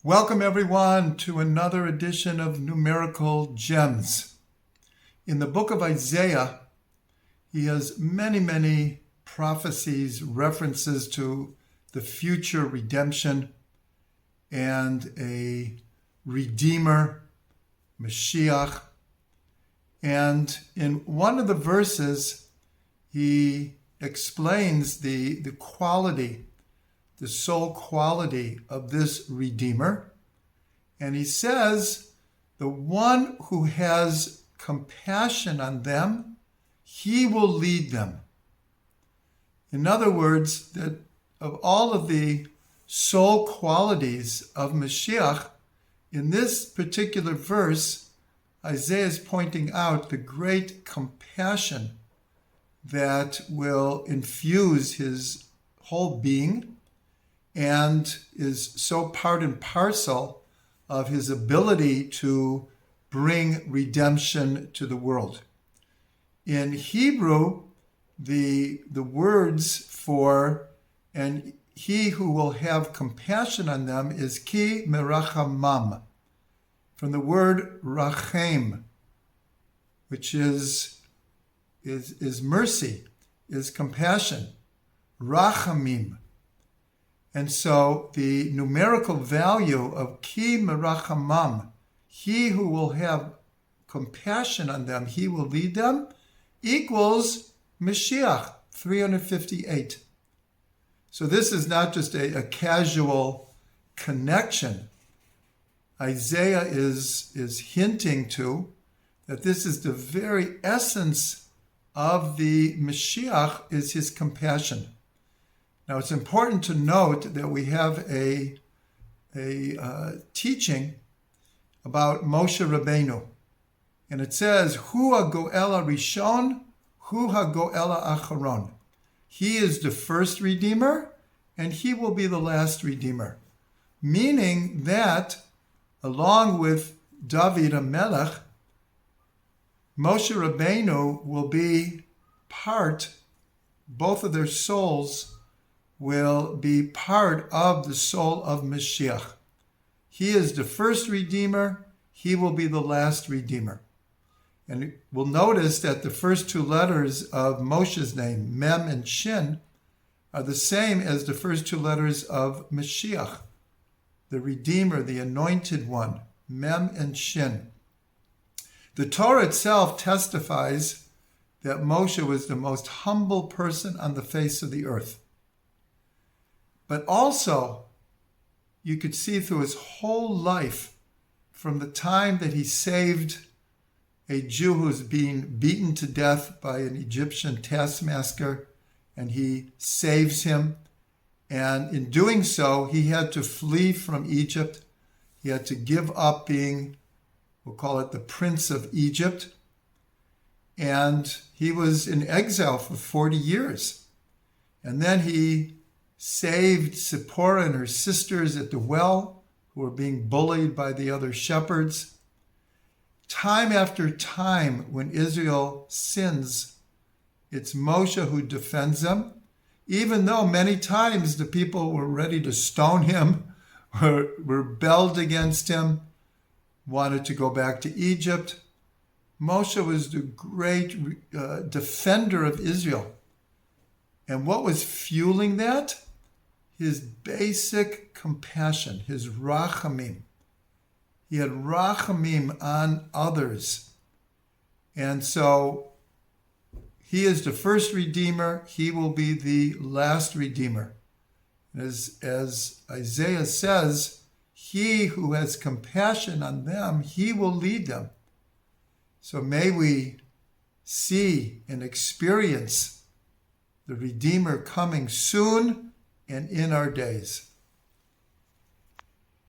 Welcome everyone to another edition of Numerical Gems. In the book of Isaiah, he has many prophecies, references to the future redemption and a Redeemer, Mashiach. And in one of the verses, he explains the quality, the soul quality of this Redeemer. And he says, the one who has compassion on them, he will lead them. In other words, that of all of the soul qualities of Mashiach, in this particular verse, Isaiah is pointing out the great compassion that will infuse his whole being and is so part and parcel of his ability to bring redemption to the world. In Hebrew, the words for and he who will have compassion on them is ki merachamam, from the word rachem, which is mercy, is compassion, rachamim. And so the numerical value of ki merachamam, he who will have compassion on them, he will lead them, equals Mashiach, 358. So this is not just a casual connection. Isaiah is hinting to that this is the very essence of the Mashiach, is his compassion. Now, it's important to note that we have a teaching about Moshe Rabbeinu. And it says, Hu ha-go'el rishon, Hu ha-go'el acharon. He is the first Redeemer, and he will be the last Redeemer. Meaning that, along with David HaMelech, Moshe Rabbeinu will be part, both of their souls will be part of the soul of Mashiach. He is the first Redeemer. He will be the last Redeemer. And we'll notice that the first two letters of Moshe's name, Mem and Shin, are the same as the first two letters of Mashiach, the Redeemer, the Anointed One, Mem and Shin. The Torah itself testifies that Moshe was the most humble person on the face of the earth. But also, you could see through his whole life, from the time that he saved a Jew who was being beaten to death by an Egyptian taskmaster, and he saves him. And in doing so, he had to flee from Egypt. He had to give up being, we'll call it the Prince of Egypt. And he was in exile for 40 years. And then he saved Zipporah and her sisters at the well, who were being bullied by the other shepherds. Time after time, when Israel sins, it's Moshe who defends them, even though many times the people were ready to stone him, or rebelled against him, wanted to go back to Egypt. Moshe was the great defender of Israel. And what was fueling that? His basic compassion, his rachamim. He had rachamim on others. And so he is the first Redeemer. He will be the last Redeemer. As Isaiah says, he who has compassion on them, he will lead them. So may we see and experience the Redeemer coming soon and in our days.